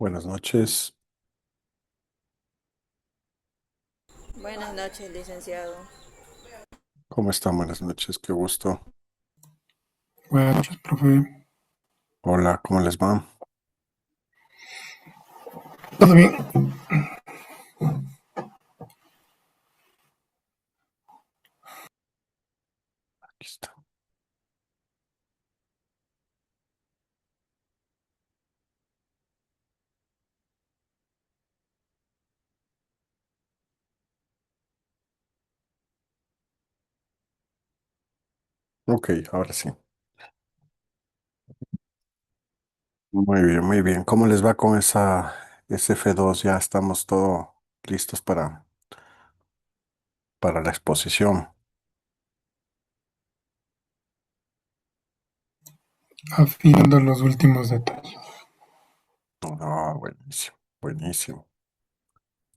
Buenas noches. Buenas noches, licenciado. ¿Cómo están? Buenas noches. Qué gusto. Buenas noches, profe. Hola, ¿cómo les va? ¿Todo bien? Aquí está. Ok, ahora sí. Muy bien, muy bien. ¿Cómo les va con esa SF2? Ya estamos todo listos para la exposición. Afinando los últimos detalles. Ah, buenísimo, buenísimo.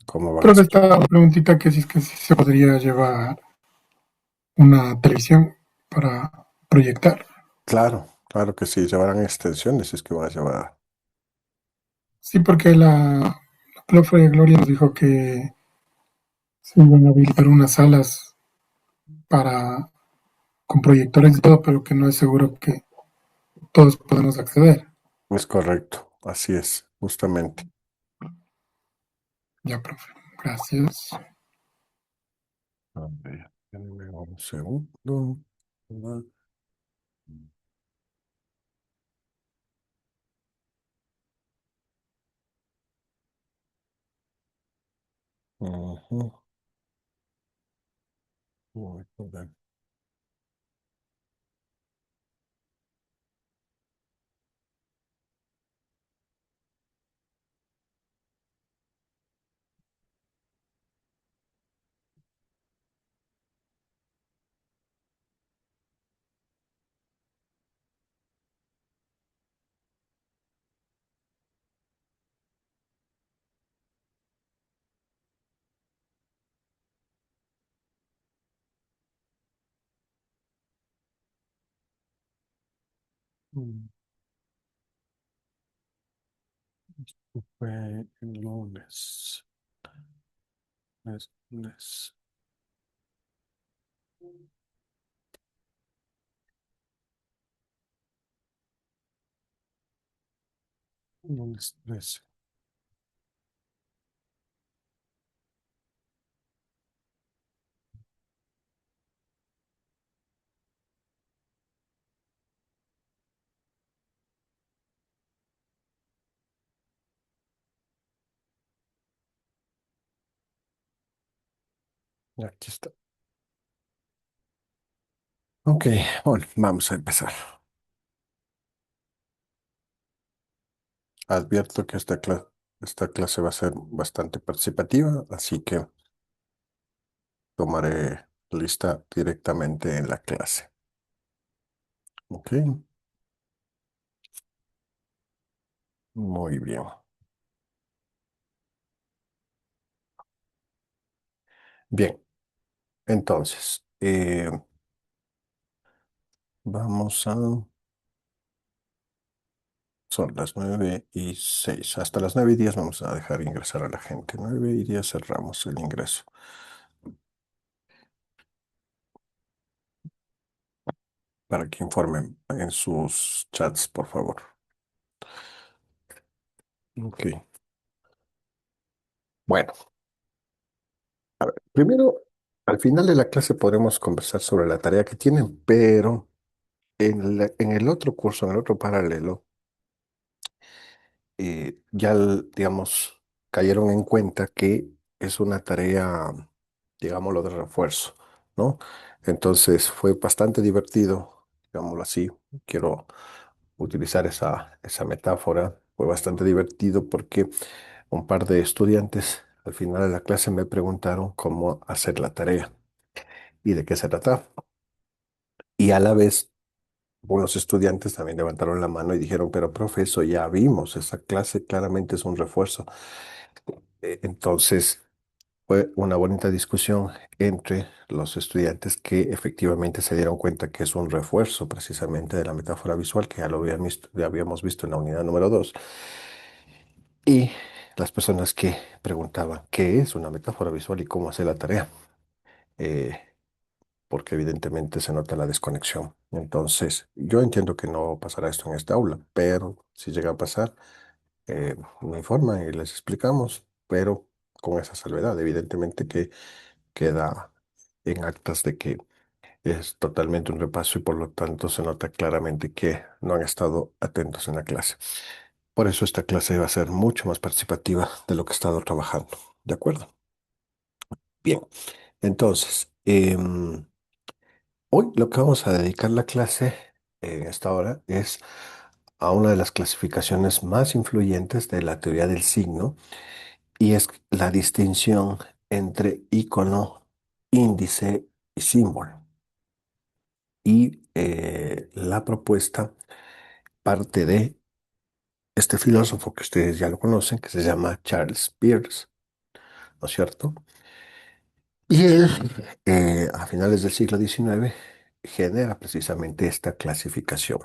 ¿Cómo van Profe, esto? esta preguntita que si es que sí se podría llevar una televisión para proyectar. Claro, claro que sí. Llevarán extensiones, si es que van a llevar. Sí, porque la profe Gloria nos dijo que se iban a habilitar unas salas para con proyectores y todo, pero que no es seguro que todos podemos acceder. Es correcto, así es, justamente. Ya, profe. Gracias. A ver, denme un segundo. Ujú. Muy bien. Mm. Fue el lunes. Lunes. Lunes 13. Aquí está. Ok, bueno, vamos a empezar. Advierto que esta clase va a ser bastante participativa, así que tomaré lista directamente en la clase. Ok, muy bien. Bien, entonces, vamos a... Son las 9:06. Hasta las 9:10 vamos a dejar ingresar a la gente. 9:10 cerramos el ingreso. Para que informen en sus chats, por favor. Ok. Bueno, primero, al final de la clase podremos conversar sobre la tarea que tienen, pero en el otro curso, en el otro paralelo, ya, digamos, cayeron en cuenta que es una tarea, digámoslo, de refuerzo. ¿no? Entonces fue bastante divertido, digámoslo así. Quiero utilizar esa metáfora. Fue bastante divertido porque un par de estudiantes al final de la clase me preguntaron cómo hacer la tarea y de qué se trataba. Y a la vez, unos estudiantes también levantaron la mano y dijeron, pero profe, eso ya vimos, esa clase claramente es un refuerzo. Entonces, fue una bonita discusión entre los estudiantes que efectivamente se dieron cuenta que es un refuerzo precisamente de la metáfora visual, que ya habíamos visto en la unidad número 2, y las personas que preguntaban qué es una metáfora visual y cómo hacer la tarea. Eh, Porque evidentemente se nota la desconexión. Entonces, yo entiendo que no pasará esto en esta aula, pero si llega a pasar, me informan y les explicamos, pero con esa salvedad, evidentemente que queda en actas de que es totalmente un repaso y por lo tanto se nota claramente que no han estado atentos en la clase. Por eso esta clase va a ser mucho más participativa de lo que he estado trabajando. ¿De acuerdo? Bien, entonces, hoy lo que vamos a dedicar la clase en esta hora es a una de las clasificaciones más influyentes de la teoría del signo y es la distinción entre icono, índice y símbolo. Y la propuesta parte de este filósofo que ustedes ya lo conocen, que se llama Charles Peirce, ¿no es cierto? Y él, a finales del siglo XIX, genera precisamente esta clasificación,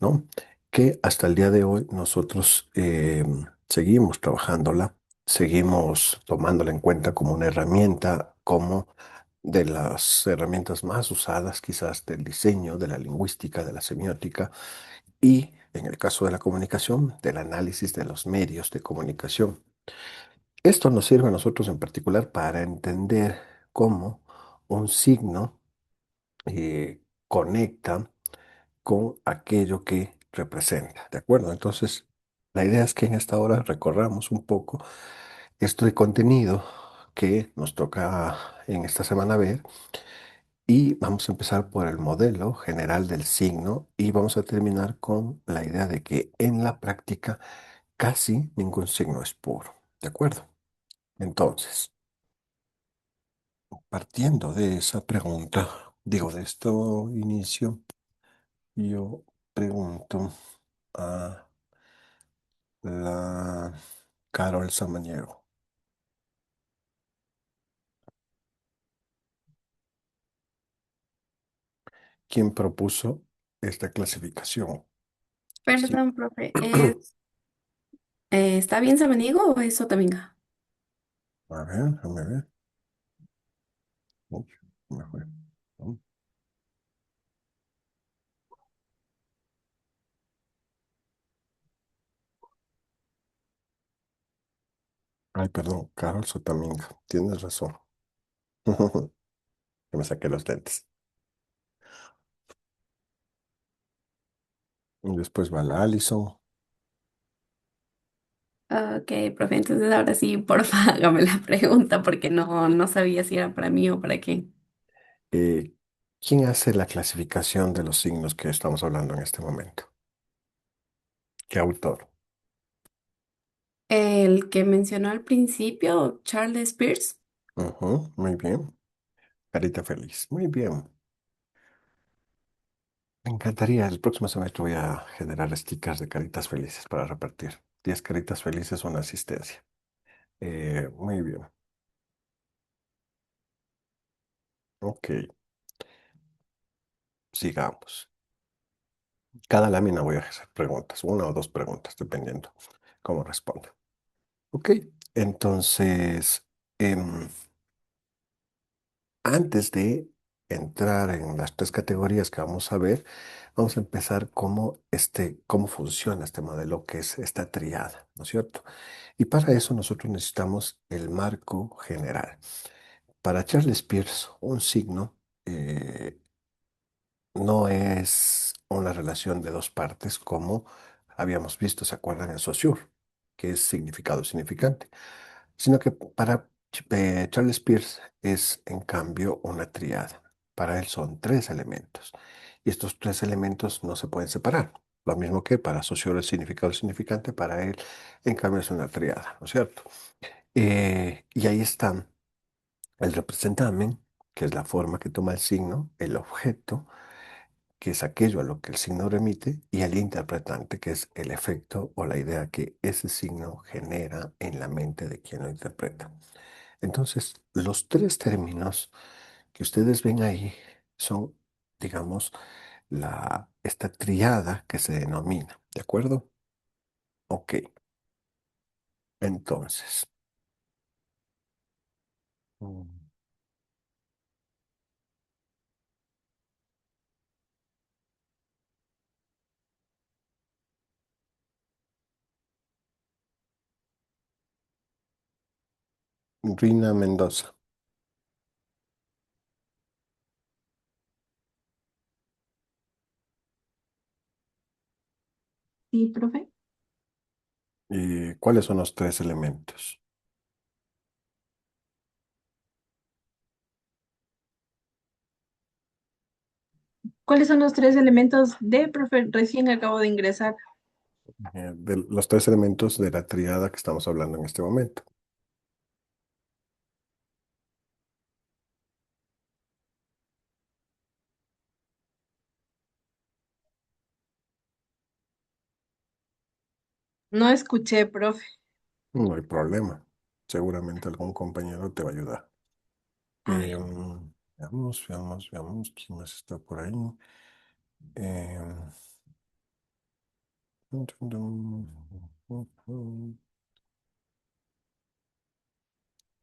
¿no? Que hasta el día de hoy nosotros seguimos trabajándola, seguimos tomándola en cuenta como una herramienta, como de las herramientas más usadas quizás del diseño, de la lingüística, de la semiótica y, en el caso de la comunicación, del análisis de los medios de comunicación. Esto nos sirve a nosotros en particular para entender cómo un signo conecta con aquello que representa, ¿de acuerdo? Entonces, la idea es que en esta hora recorramos un poco este contenido que nos toca en esta semana ver y vamos a empezar por el modelo general del signo y vamos a terminar con la idea de que en la práctica casi ningún signo es puro, ¿de acuerdo? Entonces, partiendo de esa pregunta, digo, de este inicio, yo pregunto a la Carol Samaniego, ¿quién propuso esta clasificación? Sí. Perdón, profe, ¿está bien samaniego o es Otaminga? A ver, déjame ver. Uy, me fue. Mm. Ay, perdón, Carol Sotaminga, tienes razón. Que me saqué los lentes. Y después va la Allison. Ok, profe, entonces ahora sí, porfa, hágame la pregunta porque no sabía si era para mí o para qué. Eh, ¿Quién hace la clasificación de los signos que estamos hablando en este momento? ¿Qué autor? El que mencionó al principio, Charles Peirce. Ujú, muy bien. Carita feliz. Muy bien. Me encantaría. El próximo semestre voy a generar stickers de caritas felices para repartir. 10 caritas felices, una asistencia. Muy bien. Ok, sigamos. Cada lámina voy a hacer preguntas, una o dos preguntas, dependiendo cómo responda. Ok, entonces, em, antes de entrar en las tres categorías que vamos a ver, vamos a empezar cómo funciona este modelo que es esta triada, ¿no es cierto? Y para eso nosotros necesitamos el marco general. Para Charles Peirce, un signo no es una relación de dos partes como habíamos visto, ¿se acuerdan? En Saussure, que es significado significante, sino que para Charles Peirce es, en cambio, una tríada. Para él son tres elementos. Y estos tres elementos no se pueden separar. Lo mismo que para Saussure el significado del significante, para él, en cambio, es una tríada, ¿no es cierto? Y ahí está el representamen, que es la forma que toma el signo, el objeto, que es aquello a lo que el signo remite, y el interpretante, que es el efecto o la idea que ese signo genera en la mente de quien lo interpreta. Entonces, los tres términos que ustedes ven ahí son, digamos, esta triada que se denomina, ¿de acuerdo? Ok, entonces, mm, Rina Mendoza, Sí, profe. ¿cuáles son los tres elementos? ¿Cuáles son los tres elementos de, profe? Recién acabo de ingresar. De los tres elementos de la triada que estamos hablando en este momento. No escuché, profe. No hay problema. Seguramente algún compañero te va a ayudar. A ver. Veamos quién más está por ahí. Em,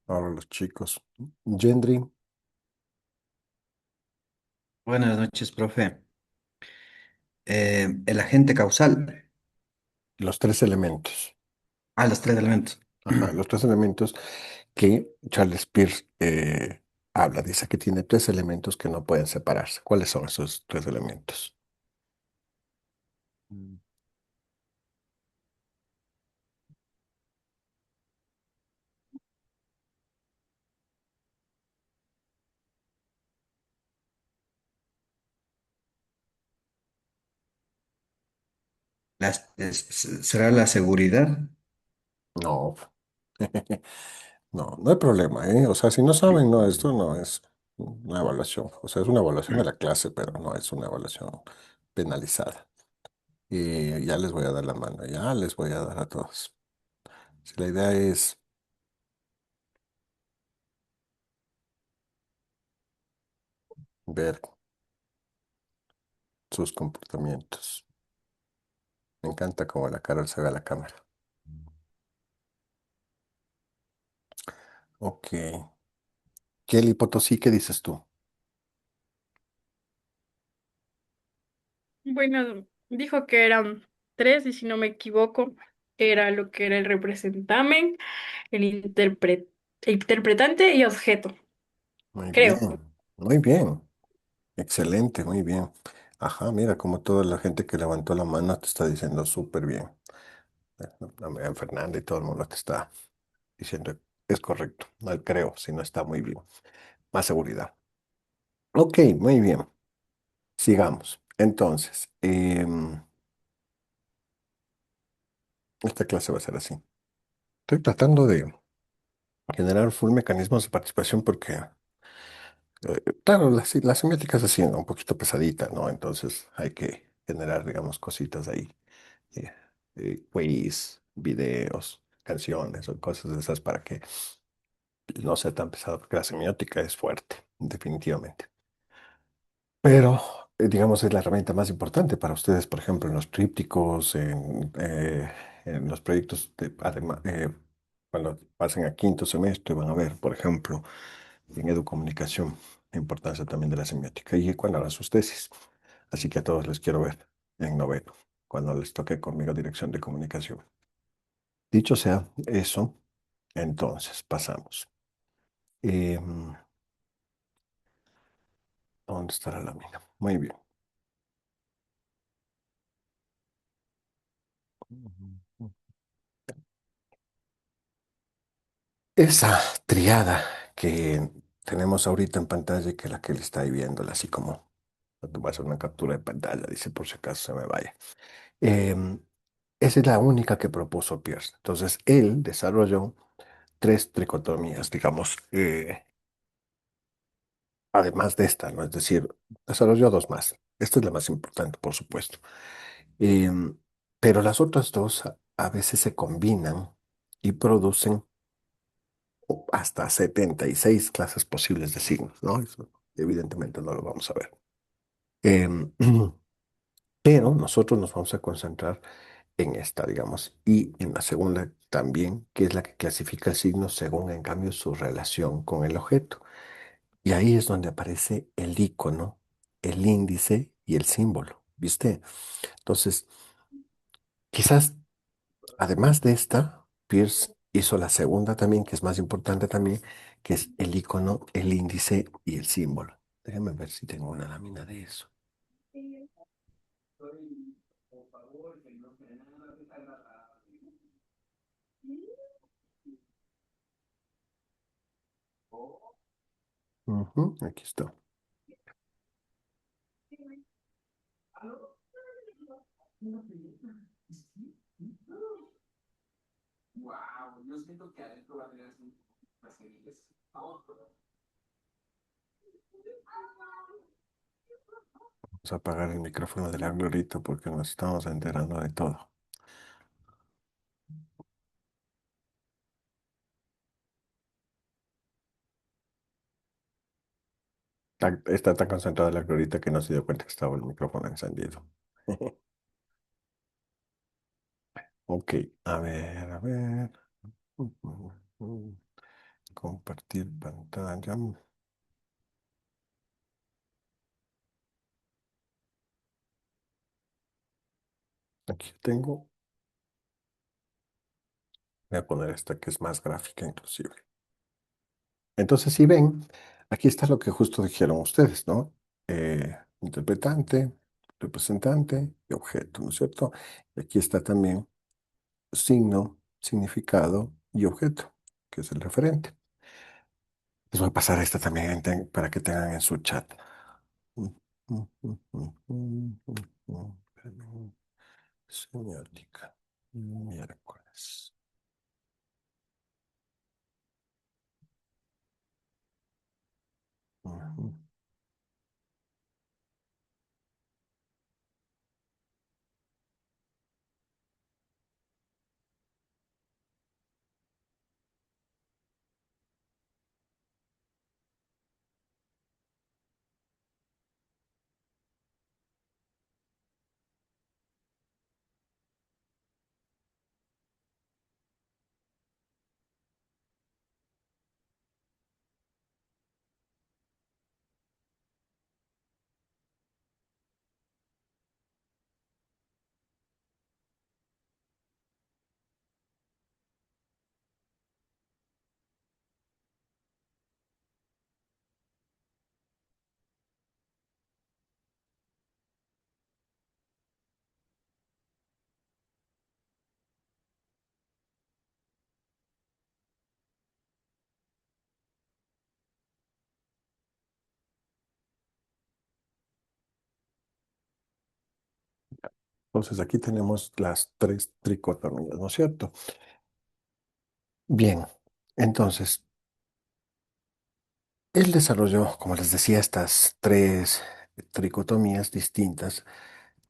Ahora los chicos. Gendry, Buenas noches, profe. El agente causal. los tres elementos. Ah, los tres elementos. Ajá, los tres elementos que Charles Peirce habla. Dice que tiene tres elementos que no pueden separarse. ¿Cuáles son esos tres elementos? Mm. ¿Será la seguridad? No, no, no hay problema, ¿eh? O sea, si no saben, no, esto no es una evaluación. O sea, es una evaluación de la clase, pero no es una evaluación penalizada. Y ya les voy a dar la mano, ya les voy a dar a todos. Si la idea es ver sus comportamientos. Me encanta cómo la Carol se ve a la cámara. Ok. Kelly Potosí, ¿qué dices tú? Bueno, dijo que eran tres y si no me equivoco, era lo que era el representamen, el interpretante y objeto, Muy creo. bien, muy bien. Excelente, muy bien. Ajá, mira cómo toda la gente que levantó la mano te está diciendo súper bien. Fernanda y todo el mundo te está diciendo es correcto. No creo, si no está muy bien. Más seguridad. Ok, muy bien. Sigamos. Entonces, esta clase va a ser así. Estoy tratando de generar full mecanismos de participación porque, claro, la semiótica es así, ¿no? Un poquito pesadita, ¿no? Entonces hay que generar, digamos, cositas ahí. eh, Quiz, videos, canciones o cosas de esas para que no sea tan pesado, porque la semiótica es fuerte, definitivamente. Pero, digamos, es la herramienta más importante para ustedes, por ejemplo, en los trípticos, en los proyectos, cuando pasen a quinto semestre, van a ver, por ejemplo, en educomunicación, la importancia también de la semiótica y cuando harán sus tesis. Así que a todos les quiero ver en noveno, cuando les toque conmigo dirección de comunicación. Dicho sea eso, entonces pasamos. Em, ¿Dónde está la lámina? Muy bien. Esa triada que tenemos ahorita en pantalla, que la que le está ahí viéndola, así como voy a hacer una captura de pantalla, dice por si acaso se me vaya. Em, Esa es la única que propuso Peirce. Entonces, él desarrolló tres tricotomías, digamos, además de esta, ¿no? Es decir, desarrolló dos más. Esta es la más importante, por supuesto. Em, pero las otras dos a veces se combinan y producen hasta 76 clases posibles de signos, ¿no? Eso evidentemente no lo vamos a ver. Em, pero nosotros nos vamos a concentrar en esta, digamos, y en la segunda también, que es la que clasifica el signo según, en cambio, su relación con el objeto. Y ahí es donde aparece el icono, el índice y el símbolo, ¿viste? Entonces, quizás, además de esta, Pierce hizo la segunda también, que es más importante también, que es el icono, el índice y el símbolo. Déjame ver si tengo una lámina de eso. Ujú, aquí está. Vamos a apagar el micrófono de la Glorita porque nos estamos enterando de todo. Está tan concentrada la Glorita que no se dio cuenta que estaba el micrófono encendido. Ok, a ver, a ver. Compartir pantalla. Aquí tengo. Voy a poner esta que es más gráfica inclusive. Entonces, si ven, aquí está lo que justo dijeron ustedes, ¿no? Interpretante, representante y objeto, ¿no es cierto? Y aquí está también signo, significado y objeto, que es el referente. Les voy a pasar esta también para que tengan en su chat. Semiótica. Miércoles. Ujú. Entonces aquí tenemos las tres tricotomías, ¿no es cierto? Bien, entonces él desarrolló, como les decía, estas tres tricotomías distintas,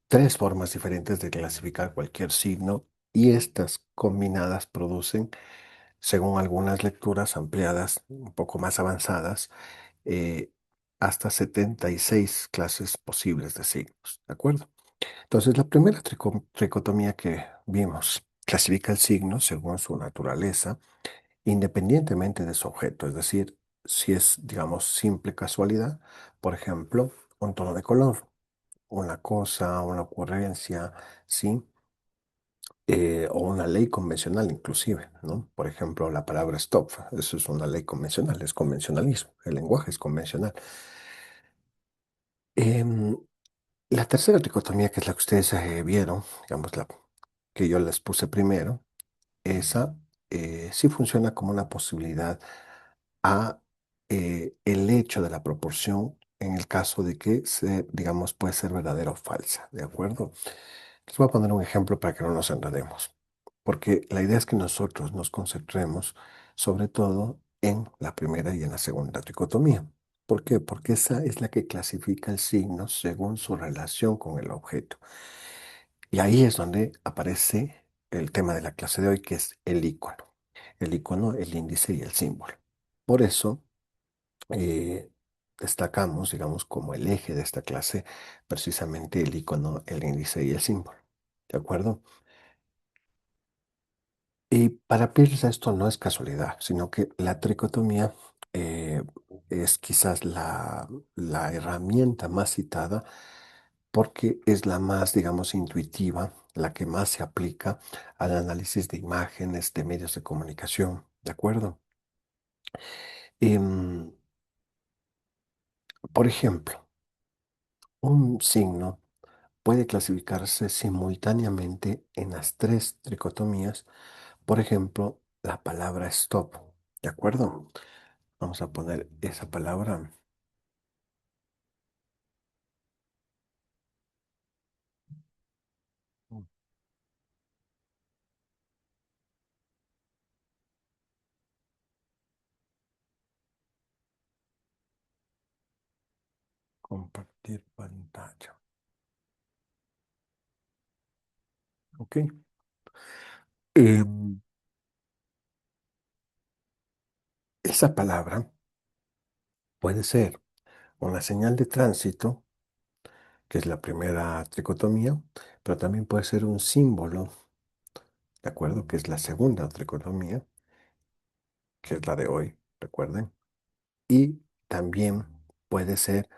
tres formas diferentes de clasificar cualquier signo y estas combinadas producen, según algunas lecturas ampliadas, un poco más avanzadas, eh, hasta 76 clases posibles de signos, ¿de acuerdo? Entonces, la primera tricotomía que vimos clasifica el signo según su naturaleza, independientemente de su objeto, es decir, si es, digamos, simple casualidad, por ejemplo, un tono de color, una cosa, una ocurrencia, ¿sí? O una ley convencional inclusive, ¿no? Por ejemplo, la palabra stop, eso es una ley convencional, es convencionalismo, el lenguaje es convencional. Em, la tercera dicotomía, que es la que ustedes vieron, digamos, la que yo les puse primero, esa sí funciona como una posibilidad a el hecho de la proporción en el caso de que, digamos, puede ser verdadera o falsa, ¿de acuerdo? Les voy a poner un ejemplo para que no nos enredemos, porque la idea es que nosotros nos concentremos sobre todo en la primera y en la segunda dicotomía. ¿Por qué? Porque esa es la que clasifica el signo según su relación con el objeto. Y ahí es donde aparece el tema de la clase de hoy, que es el icono. El icono, el índice y el símbolo. Por eso, eh, destacamos, digamos, como el eje de esta clase, precisamente el icono, el índice y el símbolo. ¿De acuerdo? Y para Peirce esto no es casualidad, sino que la tricotomía eh, es quizás la herramienta más citada porque es la más, digamos, intuitiva, la que más se aplica al análisis de imágenes de medios de comunicación. ¿De acuerdo? Em, por ejemplo, un signo puede clasificarse simultáneamente en las tres tricotomías. Por ejemplo, la palabra stop. ¿De acuerdo? Vamos a poner esa palabra. Compartir pantalla. Ok. Em, esa palabra puede ser una señal de tránsito, que es la primera tricotomía, pero también puede ser un símbolo, ¿de acuerdo? Que es la segunda tricotomía, que es la de hoy, recuerden. Y también puede ser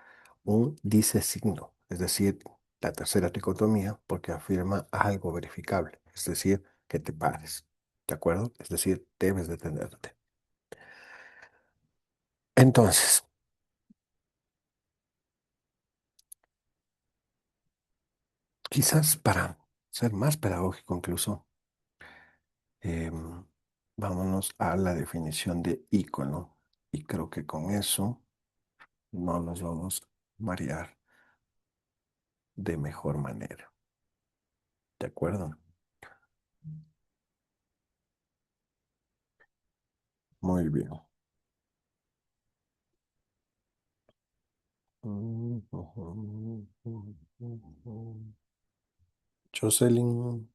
un dice signo, es decir, la tercera tricotomía, porque afirma algo verificable, es decir, que te pares, ¿de acuerdo? Es decir, debes detenerte. Entonces, quizás para ser más pedagógico incluso, em, vámonos a la definición de icono. Y creo que con eso no nos vamos a marear de mejor manera. ¿De acuerdo? Muy bien. Jocelyn,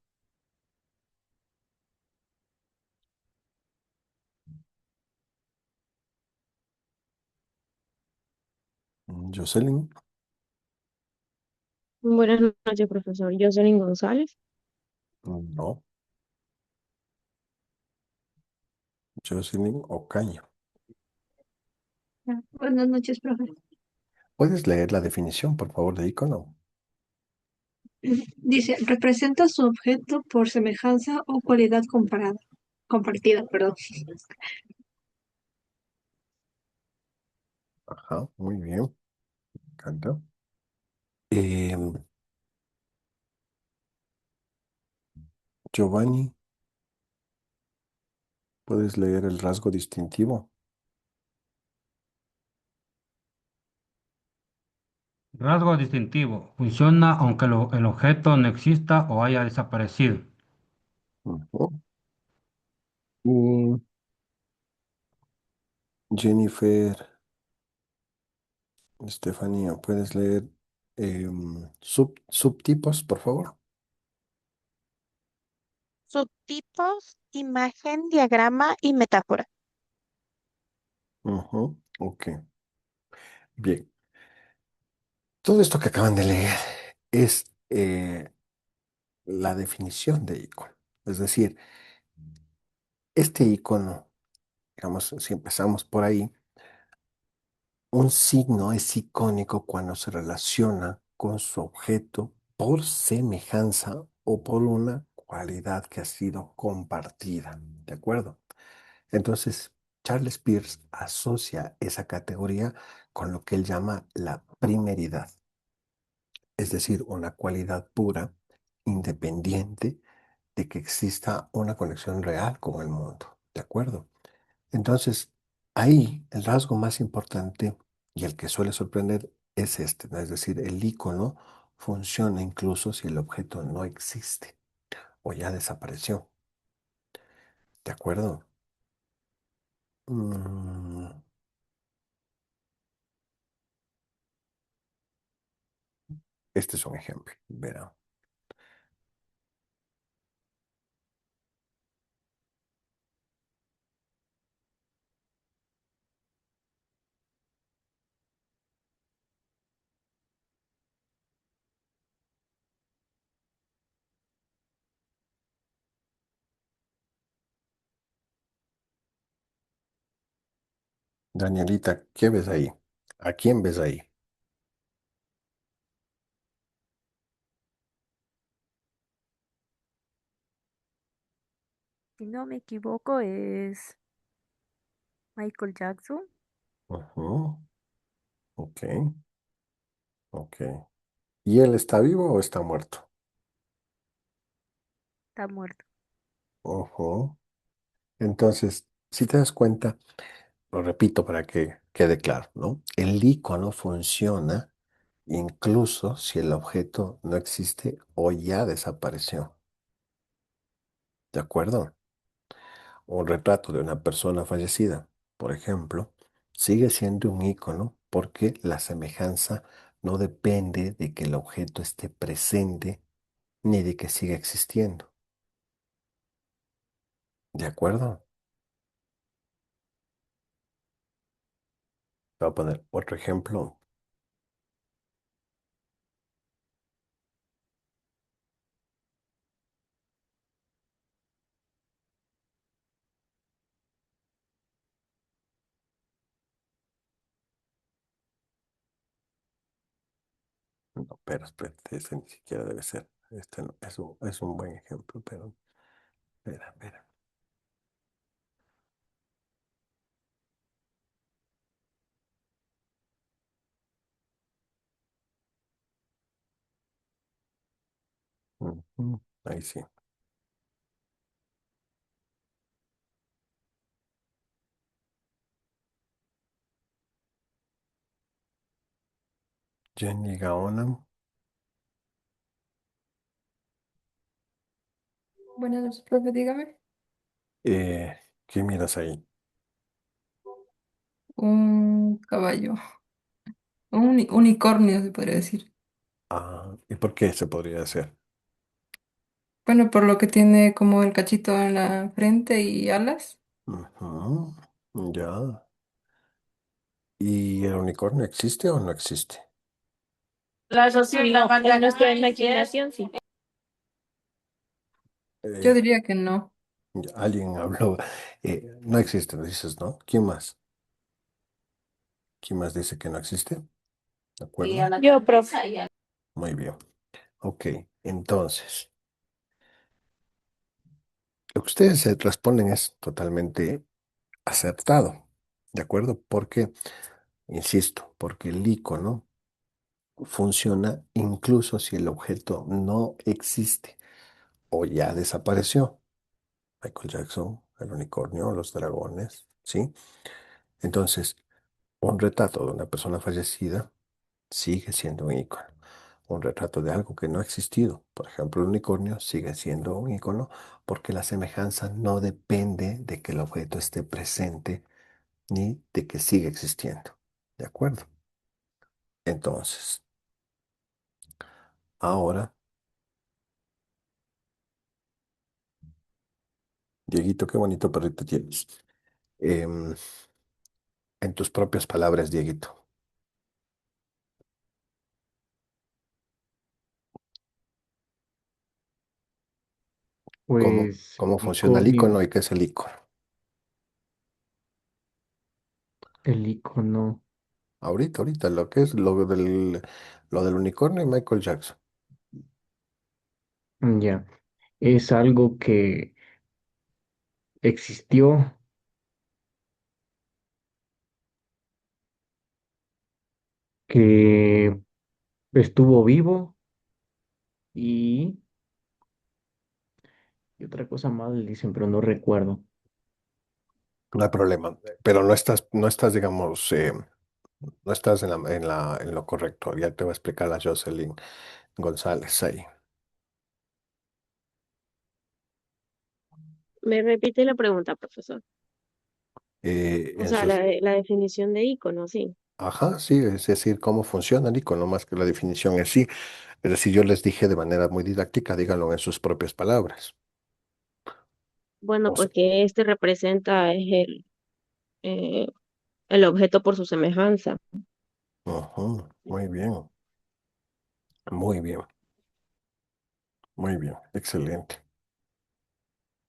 Jocelyn, Buenas noches, profesor. Jocelyn González. no, Jocelyn Ocaño. Buenas noches, profe. ¿Puedes leer la definición, por favor, de icono? Dice, representa su objeto por semejanza o cualidad compartida, perdón. Ajá, muy bien, me encanta. Em, Giovanni, ¿puedes leer el rasgo distintivo? Rasgo distintivo. Funciona aunque el objeto no exista o haya desaparecido. Ujú. Y Jennifer, Estefanía, ¿puedes leer subtipos, por favor? Subtipos, imagen, diagrama y metáfora. Ujú, ok, bien. Todo esto que acaban de leer es la definición de icono. Es decir, este icono, digamos, si empezamos por ahí, un signo es icónico cuando se relaciona con su objeto por semejanza o por una cualidad que ha sido compartida. ¿De acuerdo? Entonces, Charles Peirce asocia esa categoría con lo que él llama la primeridad, es decir, una cualidad pura, independiente de que exista una conexión real con el mundo. ¿De acuerdo? Entonces, ahí el rasgo más importante y el que suele sorprender es este, ¿no? Es decir, el icono funciona incluso si el objeto no existe o ya desapareció. ¿De acuerdo? Mm, este es un ejemplo, verá. Danielita, ¿qué ves ahí? ¿A quién ves ahí? Si no me equivoco, es Michael Jackson. Ujú, ok, ok. ¿Y él está vivo o está muerto? Está muerto. Ujú. Entonces, si te das cuenta, lo repito para que quede claro, ¿no? El icono funciona incluso si el objeto no existe o ya desapareció. ¿De acuerdo? Un retrato de una persona fallecida, por ejemplo, sigue siendo un icono porque la semejanza no depende de que el objeto esté presente ni de que siga existiendo. ¿De acuerdo? Voy a poner otro ejemplo. No, pero espérate, este ni siquiera debe ser. Este no, es un buen ejemplo, pero espera, espera. Ujú, ahí sí. Jenny Gaona. Buenas noches, profe, dígame. ¿Qué miras ahí? Un caballo, un unicornio, se podría decir. Ah, ¿y por qué se podría hacer? Bueno, por lo que tiene como el cachito en la frente y alas. Ujú, ya. ¿Y el unicornio existe o no existe? La asocio en nuestra imaginación, sí. Yo Eh, diría que no. ya, alguien habló. No existe, nos dices, ¿no? ¿Quién más? ¿Quién más dice que no existe? ¿De acuerdo? Yo, profe. Muy bien. Ok, entonces, lo que ustedes se responden es totalmente acertado, ¿de acuerdo? Porque, insisto, porque el icono funciona incluso si el objeto no existe o ya desapareció. Michael Jackson, el unicornio, los dragones, ¿sí? Entonces, un retrato de una persona fallecida sigue siendo un icono. Un retrato de algo que no ha existido, por ejemplo, el unicornio, sigue siendo un icono porque la semejanza no depende de que el objeto esté presente ni de que siga existiendo. ¿De acuerdo? Entonces, ahora, Dieguito, qué bonito perrito tienes. Em, en tus propias palabras, Dieguito, Pues ¿cómo funciona el icono unicornio, y qué es el icono? el icono, Ahorita, lo que es lo del unicornio y Michael Jackson. ya, es algo que existió, que estuvo vivo y Y otra cosa más le dicen, pero no recuerdo. No hay problema, pero no estás, digamos, no estás en lo correcto. Ya te va a explicar la Jocelyn González ahí. Me repite la pregunta, profesor. O En sea, sus, la definición de icono, sí. ajá, sí, es decir, cómo funciona el icono, más que la definición en sí. Es decir, yo les dije de manera muy didáctica, díganlo en sus propias palabras. Bueno, O pues sea, que este representa es eh, el objeto por su semejanza. ujú, muy bien, muy bien, muy bien, excelente.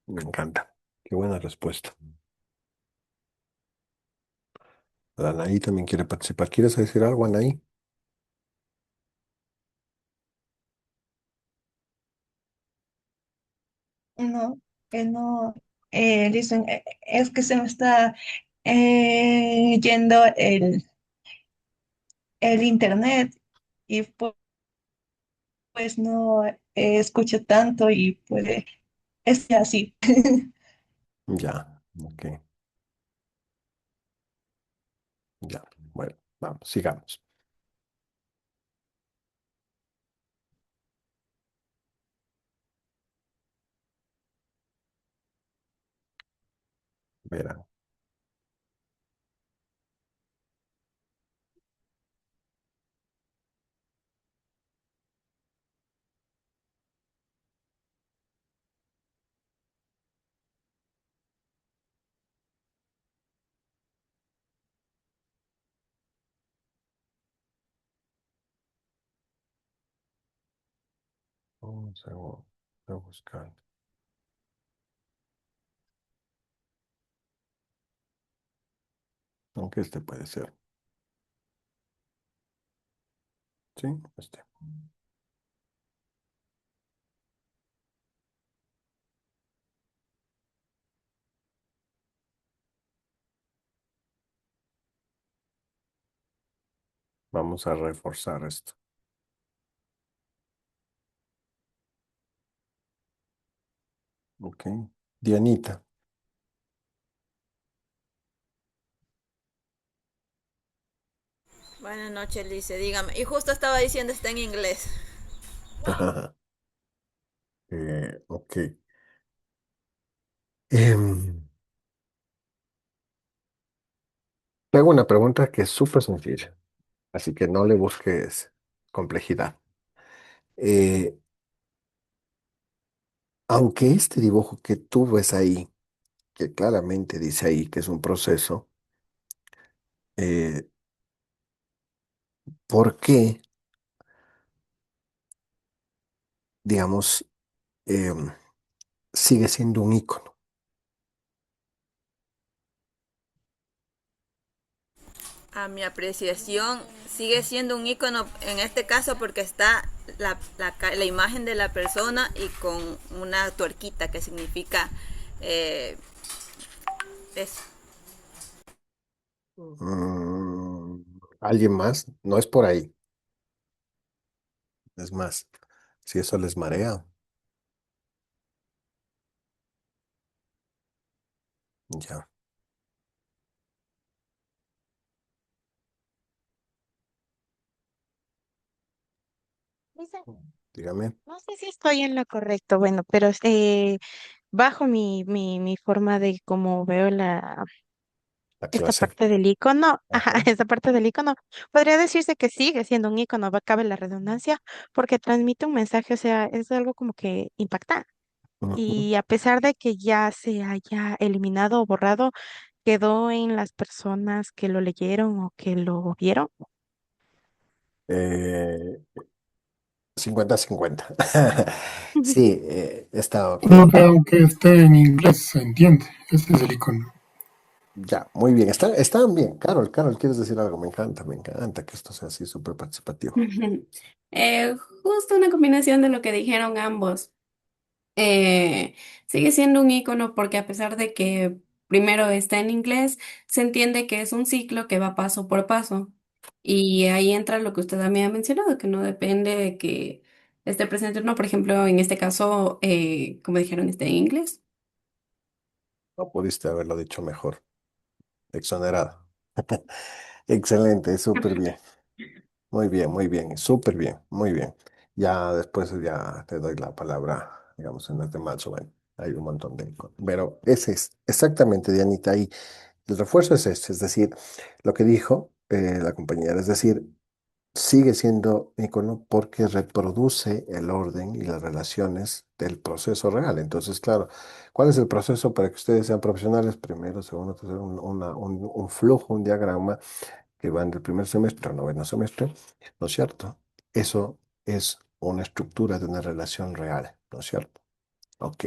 Me encanta. Qué buena respuesta. La Anaí también quiere participar. ¿Quieres decir algo, Anaí? No, no, dicen, es que se me está yendo el internet y pues no escucho tanto y puede, es así. Ya, ok, ya. Bueno, vamos, sigamos. Verán. Un segundo. Voy a buscar. Aunque este puede ser. Sí, este. Vamos a reforzar esto. Ok. Dianita. Buenas noches, Lice, dígame. Y justo estaba diciendo está en inglés. Ok. Em, Te hago una pregunta que es súper sencilla, así que no le busques complejidad. Eh, Aunque este dibujo que tú ves ahí, que claramente dice ahí que es un proceso, eh, ¿por qué, digamos, em, sigue siendo un icono? A mi apreciación, sigue siendo un icono en este caso porque está la imagen de la persona y con una tuerquita que significa eh, eso. Mm, ¿Alguien más? No es por ahí. Es más, si eso les marea, ya. Dice, Dígame, no sé si estoy en lo correcto, bueno, pero bajo mi forma de cómo veo la esta clase. parte del icono, ajá, Ajá. esta parte del icono, podría decirse que sigue siendo un icono, cabe la redundancia, porque transmite un mensaje, o sea, es algo como que impacta. Ujú. Y a pesar de que ya se haya eliminado o borrado, quedó en las personas que lo leyeron o que lo vieron. Eh, 50-50. Sí, está No, bien. pero aunque esté en inglés, se entiende. Ese es el icono. Ya, muy bien. Están bien. Carol, ¿quieres decir algo? Me encanta que esto sea así súper participativo. Justo una combinación de lo que dijeron ambos. eh, Sigue siendo un icono porque a pesar de que primero está en inglés, se entiende que es un ciclo que va paso por paso. Y ahí entra lo que usted también ha mencionado, que no depende de que esté presente o no. Por ejemplo, en este caso, como dijeron, está en inglés. No pudiste haberlo dicho mejor. Exonerado. Excelente, súper bien. Muy bien, súper bien, muy bien. Ya después ya te doy la palabra, digamos, en las demás. Bueno, hay un montón de... Pero ese es exactamente, Dianita, ahí el refuerzo es este, es decir, lo que dijo la compañera, es decir, sigue siendo ícono porque reproduce el orden y las relaciones del proceso real. Entonces, claro, ¿cuál es el proceso para que ustedes sean profesionales? Primero, segundo, tercero, un flujo, un diagrama que van del primer semestre al noveno semestre, ¿no es cierto? Eso es una estructura de una relación real, ¿no es cierto? Ok,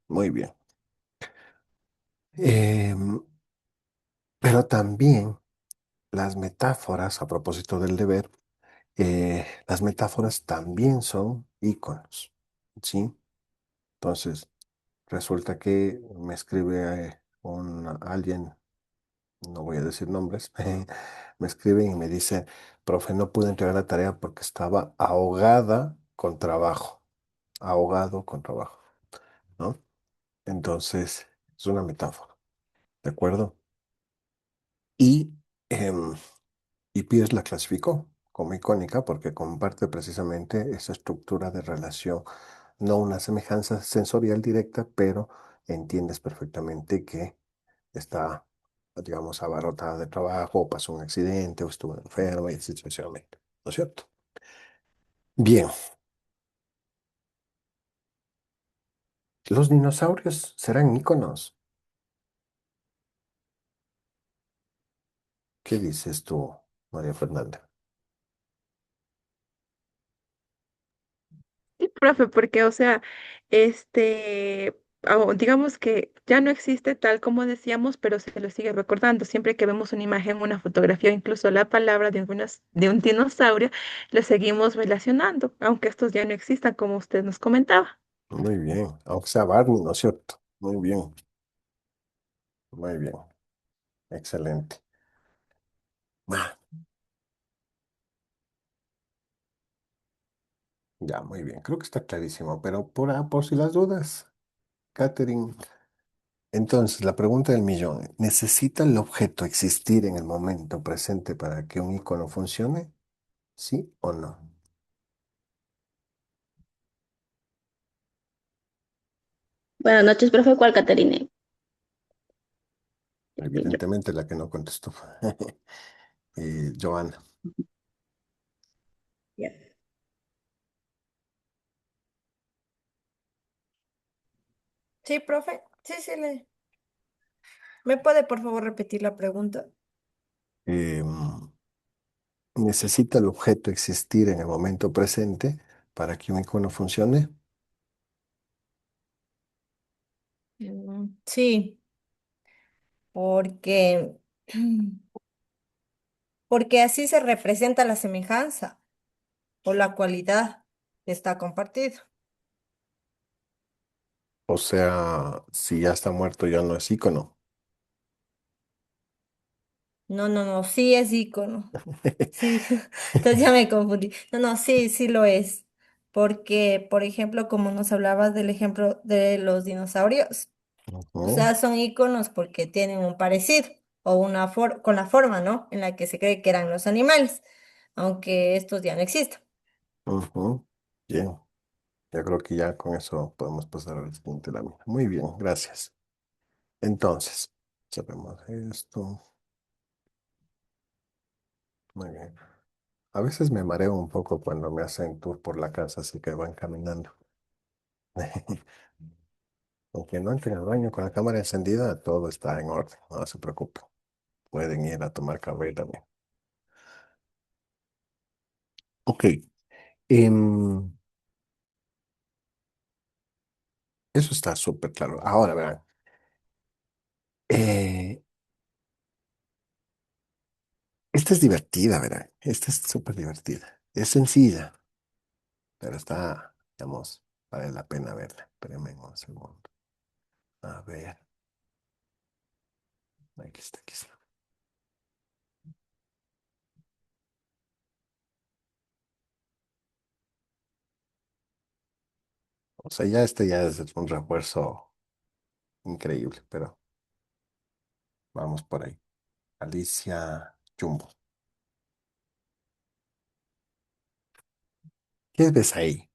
muy bien. Em, pero también las metáforas, a propósito del deber, las metáforas también son iconos, ¿sí? Entonces, resulta que me escribe alguien, no voy a decir nombres, me escriben y me dice, profe, no pude entregar la tarea porque estaba ahogada con trabajo, ahogado con trabajo, ¿no? Entonces, es una metáfora, ¿de acuerdo? Y, em, y Pierce la clasificó como icónica porque comparte precisamente esa estructura de relación, no una semejanza sensorial directa, pero entiendes perfectamente que está, digamos, abarrotada de trabajo, o pasó un accidente, o estuvo enferma, y así sucesivamente, ¿no es cierto? Bien, los dinosaurios serán íconos. ¿Qué dices tú, María Fernanda? Sí, profe, porque, o sea, digamos que ya no existe tal como decíamos, pero se lo sigue recordando. Siempre que vemos una imagen, una fotografía, incluso la palabra de un dinosaurio, lo seguimos relacionando, aunque estos ya no existan, como usted nos comentaba. Muy bien, aunque sea Barney, ¿no es cierto? Muy bien, excelente. Ah, ya, muy bien, creo que está clarísimo, pero por si las dudas, Catherine, entonces la pregunta del millón, ¿necesita el objeto existir en el momento presente para que un icono funcione? ¿Sí o no? Buenas noches, profe. ¿Cuál, Caterine? Evidentemente la que no contestó. Joana. Ya. Sí, profe. Sí, sí, ¿me puede por favor repetir la pregunta? em, ¿Necesita el objeto existir en el momento presente para que un icono funcione? Sí, porque, porque así se representa la semejanza o la cualidad que está compartido. O sea, si ya está muerto ya no es icono. No, no, no, sí es ícono. Sí, entonces ya me confundí. No, no, sí, sí lo es. Porque, por ejemplo, como nos hablabas del ejemplo de los dinosaurios, o Ujú, sea, son íconos porque tienen un parecido o con la forma, ¿no? En la que se cree que eran los animales, aunque estos ya no existen. ujú. Bien, yo creo que ya con eso podemos pasar al siguiente lámina. Muy bien, gracias. Entonces, sabemos esto. Muy bien. A veces me mareo un poco cuando me hacen tour por la casa, así que van caminando. Aunque no entren al baño con la cámara encendida, todo está en orden, no se preocupen. Pueden ir a tomar café también. Ok, em, eso está súper claro. Ahora verán, eh, esta es divertida, verán. Esta es súper divertida. Es sencilla, pero está, digamos, vale la pena verla. Espérenme un segundo. A ver, aquí está, aquí está. O sea, ya este ya es un refuerzo increíble, pero vamos por ahí. Alicia Jumbo. ¿Qué ves ahí?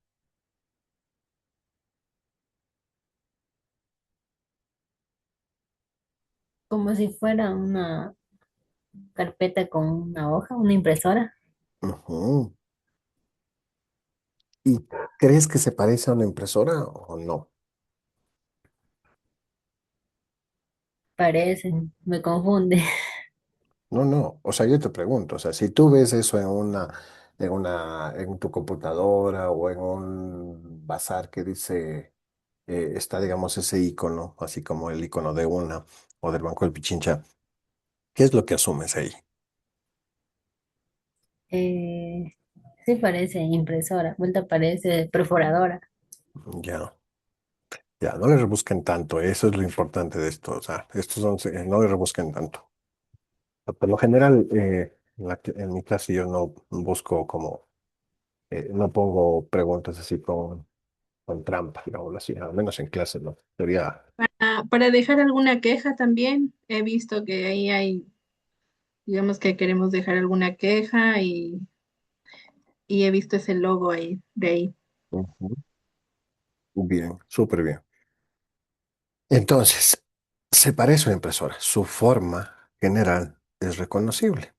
Como si fuera una carpeta con una hoja, una impresora. Ujú. ¿Y crees que se parece a una impresora o no? Parecen, me confunde. No, no. O sea, yo te pregunto, o sea, si tú ves eso en tu computadora o en un bazar que dice, está, digamos, ese icono, así como el icono de una o del Banco del Pichincha, ¿qué es lo que asumes ahí? Eh, sí parece impresora, vuelta parece perforadora. Ya, ya, no le rebusquen tanto, eso es lo importante de esto, o sea, estos son, no le rebusquen tanto. Por lo general, en mi clase yo no busco como, no pongo preguntas así con trampa, digamos así, al menos en clase, ¿no? Sería, Para dejar alguna queja también, he visto que ahí hay, digamos que queremos dejar alguna queja y he visto ese logo ahí, de ahí. ujú, bien, súper bien. Entonces, se parece a una impresora, su forma general es reconocible,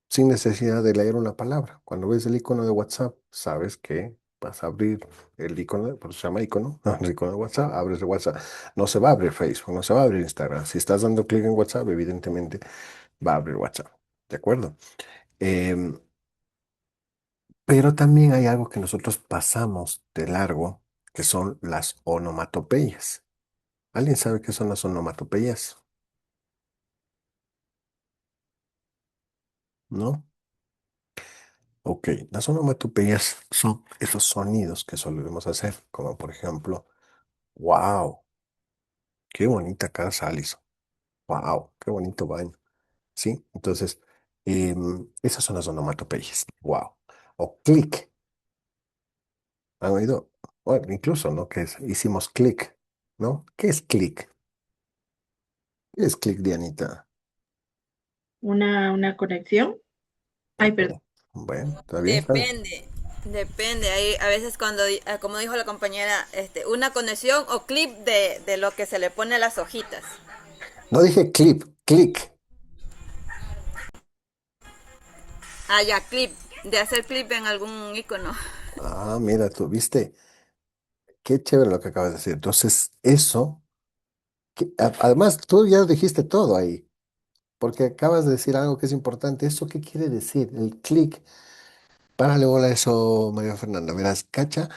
sin necesidad de leer una palabra. Cuando ves el icono de WhatsApp, sabes que vas a abrir el icono, por eso se llama icono, el icono de WhatsApp, abres el WhatsApp. No se va a abrir Facebook, no se va a abrir Instagram. Si estás dando clic en WhatsApp, evidentemente va a abrir WhatsApp. ¿De acuerdo? Em, pero también hay algo que nosotros pasamos de largo, que son las onomatopeyas. ¿Alguien sabe qué son las onomatopeyas? ¿No? Ok, las onomatopeyas son esos sonidos que solemos hacer, como por ejemplo, wow, qué bonita casa, Alison. Wow, qué bonito baño. ¿Sí? Entonces, esas son las onomatopeyas. Wow. O clic. ¿Han oído? Bueno, incluso, ¿no? Hicimos clic, ¿no? ¿Qué es clic? ¿Qué es clic, Dianita? Una conexión. Ay, Ok. perdón. Bueno, ¿está bien? Depende, depende. Hay a veces cuando, como dijo la compañera, una conexión o clip de lo que se le pone a las hojitas. No dije clip, clic. Ah, ya, clip, de hacer clip en algún icono. Ah, mira, tú viste. Qué chévere lo que acabas de decir. Entonces, eso, además, tú ya dijiste todo ahí, porque acabas de decir algo que es importante. ¿Eso qué quiere decir? El clic. Párale bola a eso, María Fernanda. Verás, cacha,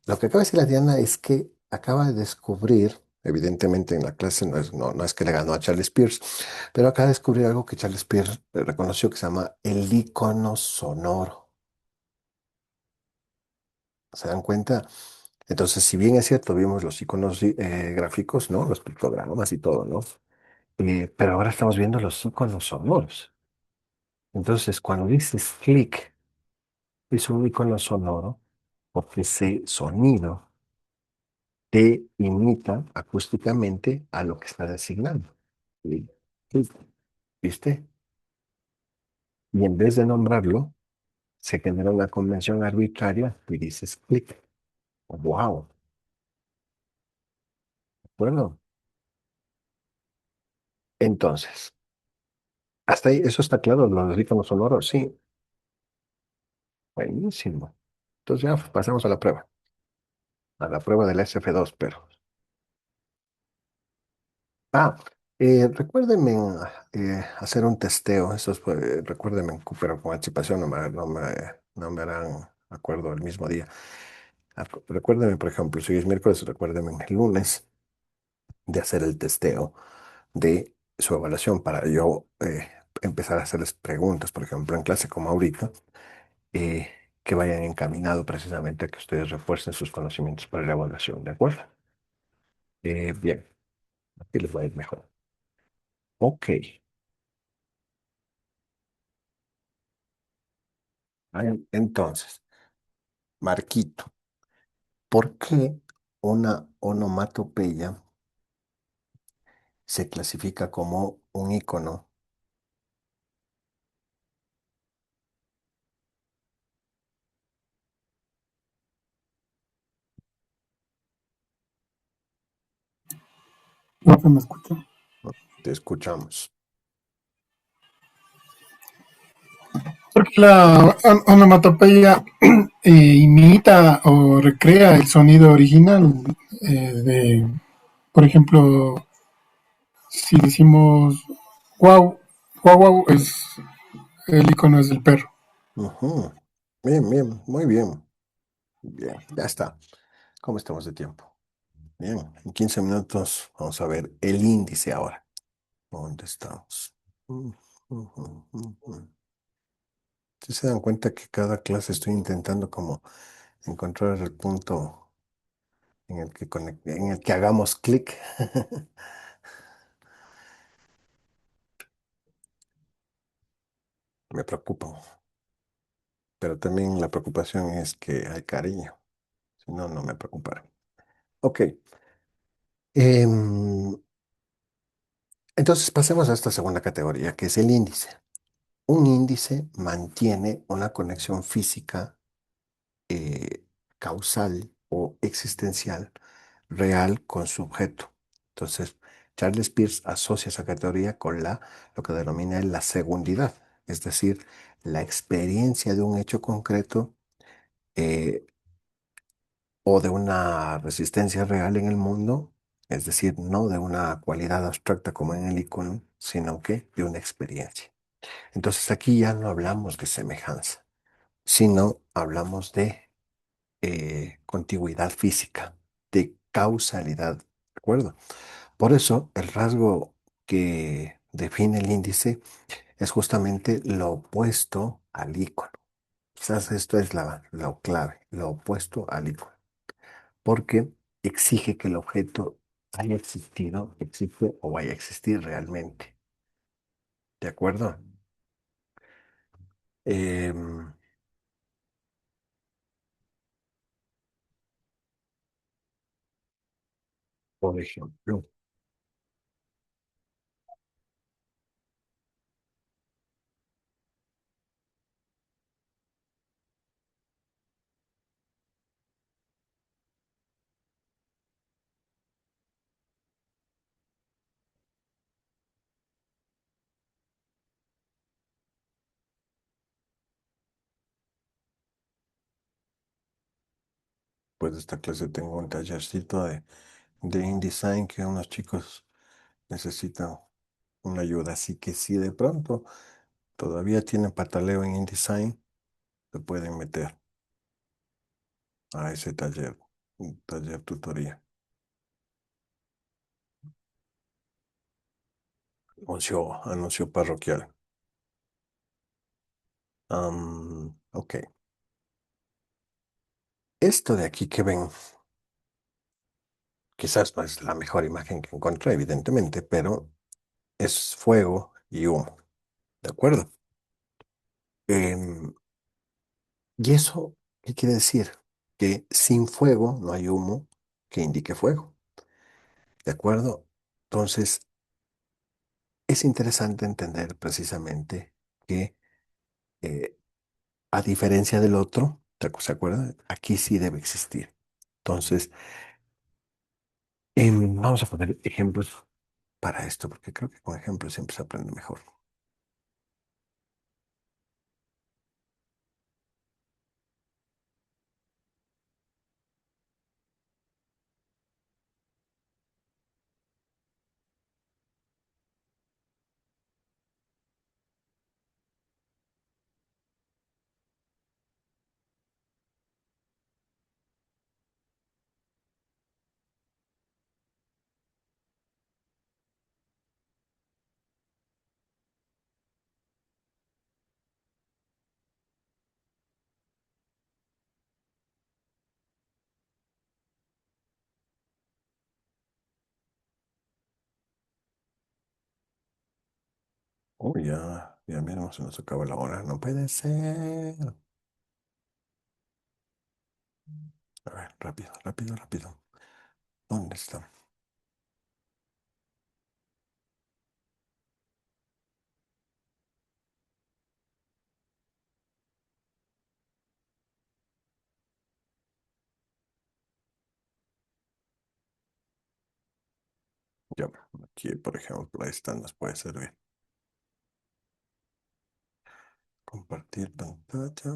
lo que acaba de decir la Diana es que acaba de descubrir, evidentemente en la clase no es que le ganó a Charles Pierce, pero acaba de descubrir algo que Charles Pierce reconoció que se llama el icono sonoro. ¿Se dan cuenta? Entonces, si bien es cierto, vimos los iconos gráficos, ¿no? Los pictogramas y todo, ¿no? Pero ahora estamos viendo los iconos sonoros. Entonces, cuando dices clic, es un icono sonoro porque ese sonido te imita acústicamente a lo que está designando. Clic, clic, ¿viste? Y en vez de nombrarlo, se genera una convención arbitraria y dices clic. ¡Wow! Bueno, entonces, hasta ahí, eso está claro, los iconos sonoros, sí. Buenísimo. Entonces ya pasamos a la prueba del SF2, pero. Ah, recuérdenme hacer un testeo. Recuérdenme, pero con anticipación no me harán acuerdo el mismo día. Recuérdenme, por ejemplo, si es miércoles, recuérdenme el lunes de hacer el testeo de su evaluación para yo empezar a hacerles preguntas, por ejemplo, en clase como ahorita, eh, que vayan encaminado precisamente a que ustedes refuercen sus conocimientos para la evaluación, ¿de acuerdo? Bien, aquí les va a ir mejor. Ok. Entonces, Marquito, ¿por qué una onomatopeya se clasifica como un icono. No se me escucha. Te escuchamos. Porque la onomatopeya imita o recrea el sonido original de, por ejemplo, si decimos wow, wow, wow, el icono es del perro. Ujú. Bien, bien, muy bien. Bien, ya está. ¿Cómo estamos de tiempo? Bien, en 15 minutos vamos a ver el índice ahora. ¿Dónde estamos? Ujú. Si se dan cuenta que cada clase estoy intentando como encontrar el punto en el que en el que hagamos clic. Me preocupo, pero también la preocupación es que hay cariño. Si no, no me preocuparé. Ok. em, entonces pasemos a esta segunda categoría, que es el índice. Un índice mantiene una conexión física, eh, causal o existencial real con su objeto. Entonces, Charles Peirce asocia esa categoría con lo que denomina la segundidad, es decir, la experiencia de un hecho concreto, eh, o de una resistencia real en el mundo, es decir, no de una cualidad abstracta como en el icono, sino que de una experiencia. Entonces aquí ya no hablamos de semejanza, sino hablamos de contigüidad física, de causalidad, ¿de acuerdo? Por eso el rasgo que define el índice es justamente lo opuesto al icono. Quizás esto es lo clave, lo opuesto al icono, porque exige que el objeto haya existido, existe o vaya a existir realmente. ¿De acuerdo? Em, por ejemplo, pues de esta clase tengo un tallercito de InDesign que unos chicos necesitan una ayuda. Así que si de pronto todavía tienen pataleo en InDesign, se pueden meter a ese taller, un taller tutoría. Anuncio parroquial. Ok. Esto de aquí que ven, quizás no es la mejor imagen que encontré, evidentemente, pero es fuego y humo. ¿De acuerdo? Em, ¿Y eso qué quiere decir? Que sin fuego no hay humo que indique fuego. ¿De acuerdo? Entonces, es interesante entender precisamente que, eh, a diferencia del otro, ¿se acuerdan? Aquí sí debe existir. Entonces, vamos a poner ejemplos para esto, porque creo que con ejemplos siempre se aprende mejor. Oh, ya miramos, se nos acaba la hora. No puede ser. A ver, rápido, rápido, rápido. ¿Dónde está? Ya, aquí, por ejemplo, ahí está, nos puede servir. Compartir pantalla.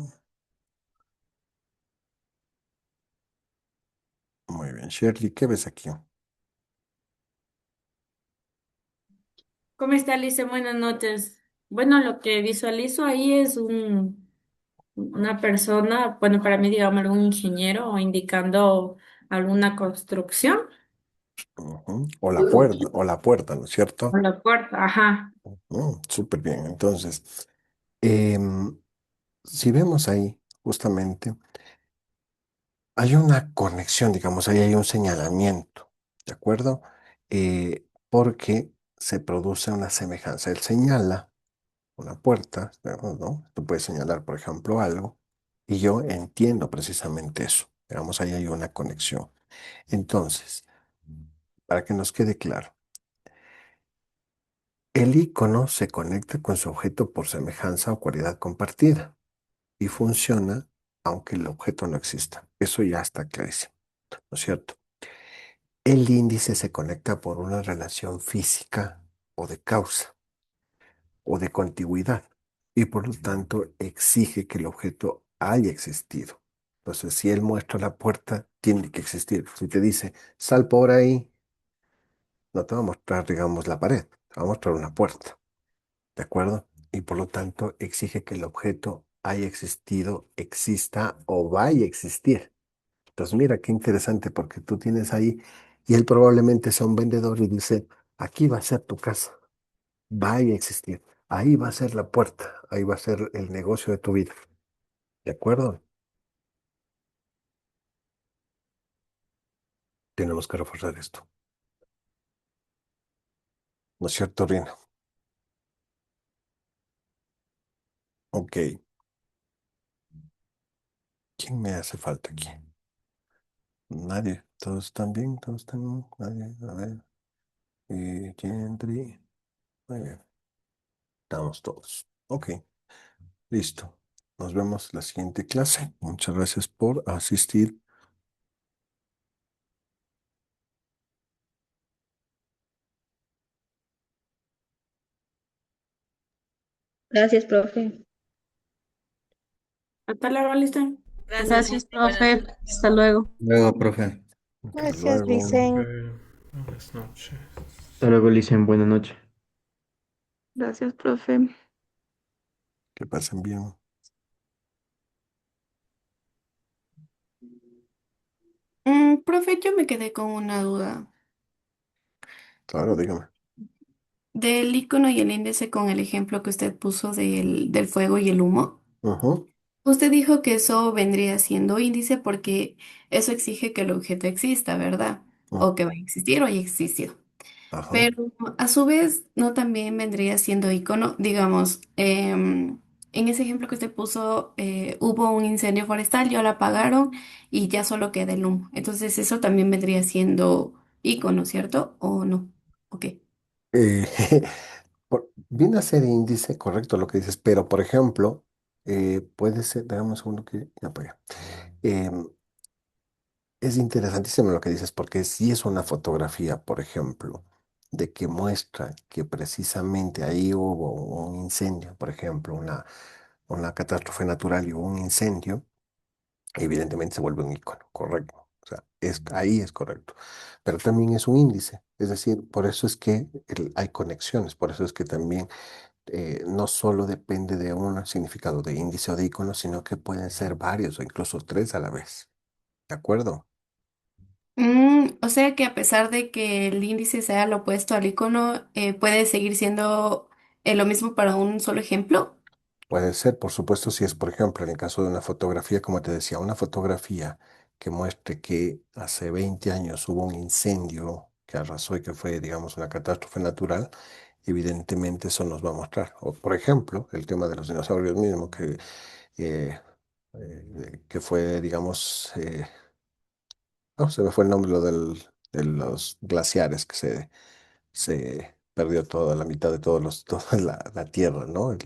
Muy bien, Shirley, ¿qué ves aquí? ¿Cómo está, Alicia? Buenas noches. Bueno, lo que visualizo ahí es una persona, bueno, para mí, digamos, un ingeniero indicando alguna construcción Ujú. O la puerta, ¿no es por cierto? la puerta. Ajá. Súper bien. Entonces, em, si vemos ahí, justamente, hay una conexión, digamos, ahí hay un señalamiento, ¿de acuerdo? Porque se produce una semejanza. Él señala una puerta, ¿no? Tú puedes señalar, por ejemplo, algo, y yo entiendo precisamente eso. Digamos, ahí hay una conexión. Entonces, para que nos quede claro, el icono se conecta con su objeto por semejanza o cualidad compartida y funciona aunque el objeto no exista. Eso ya está clarísimo, ¿no es cierto? El índice se conecta por una relación física o de causa o de contigüidad y por lo tanto exige que el objeto haya existido. Entonces, si él muestra la puerta, tiene que existir. Si te dice, sal por ahí, no te va a mostrar, digamos, la pared, te va a mostrar una puerta, ¿de acuerdo? Y por lo tanto exige que el objeto haya existido, exista o vaya a existir. Entonces, mira qué interesante porque tú tienes ahí y él probablemente sea un vendedor y dice, aquí va a ser tu casa, vaya a existir, ahí va a ser la puerta, ahí va a ser el negocio de tu vida. ¿De acuerdo? Tenemos que reforzar esto. ¿No es cierto, Rina? Ok. ¿Quién me hace falta aquí? Nadie. ¿Todos están bien? ¿Todos están bien? Nadie. A ver. Gentry. Muy bien. Estamos todos. Ok. Listo. Nos vemos la siguiente clase. Muchas gracias por asistir. Gracias, profe. Hasta luego, Alicia. Gracias, Gracias, Leslie. Buenas profe. noches. Hasta luego. Luego, profe. Hasta Gracias, luego. Licen. Buenas noches. Hasta luego, Licen. Buenas noches. Gracias, profe. Que pasen bien. Profe, yo me quedé con una duda. Claro, dígame. Del icono y el índice con el ejemplo que usted puso del fuego y el humo. Ujú. Usted dijo que eso vendría siendo índice porque eso exige que el objeto exista, ¿verdad? Mm. O que va a existir o ya existió. Ajá. Pero a su vez, no también vendría siendo icono, digamos, en ese ejemplo que usted puso, hubo un incendio forestal, ya lo apagaron y ya solo queda el humo. Entonces eso también vendría siendo icono, ¿cierto? ¿O no? Ok. Eh, viene a ser índice, correcto lo que dices, pero por ejemplo, puede ser, dame un segundo que ya apagué. Em, es interesantísimo lo que dices, porque si es una fotografía, por ejemplo, de que muestra que precisamente ahí hubo un incendio, por ejemplo, una catástrofe natural y hubo un incendio, evidentemente se vuelve un icono, correcto. O sea, ahí es correcto. Pero también es un índice, es decir, por eso es que hay conexiones, por eso es que también no solo depende de un significado de índice o de icono, sino que pueden ser varios o incluso tres a la vez. ¿De acuerdo? O sea que a pesar de que el índice sea lo opuesto al icono, puede seguir siendo lo mismo para un solo ejemplo. Puede ser, por supuesto, si es, por ejemplo, en el caso de una fotografía, como te decía, una fotografía que muestre que hace 20 años hubo un incendio que arrasó y que fue, digamos, una catástrofe natural, evidentemente eso nos va a mostrar. O, por ejemplo, el tema de los dinosaurios mismo, eh, que fue, digamos, no, se me fue el nombre, lo del de los glaciares que se perdió toda la mitad de toda la tierra, ¿no?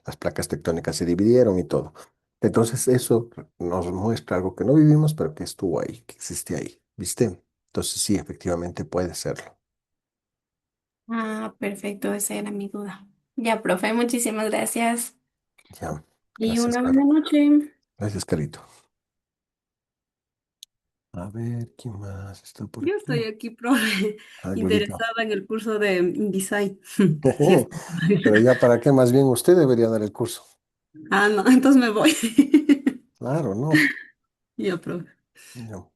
Las placas tectónicas se dividieron y todo. Entonces eso nos muestra algo que no vivimos, pero que estuvo ahí, que existe ahí, ¿viste? Entonces sí, efectivamente puede serlo. Ah, perfecto, esa era mi duda. Ya, profe, muchísimas gracias. Ya, Y gracias, una Caro. buena noche. Gracias, Carito. A ver, ¿quién más está por Yo aquí? estoy aquí, profe, Ah, Glorita. interesada en el curso de InDesign. Sí, es- Pero ya, ¿para qué? Más bien usted debería dar el curso. Ah, no, entonces me voy. Claro, ¿no? Ya, profe. No.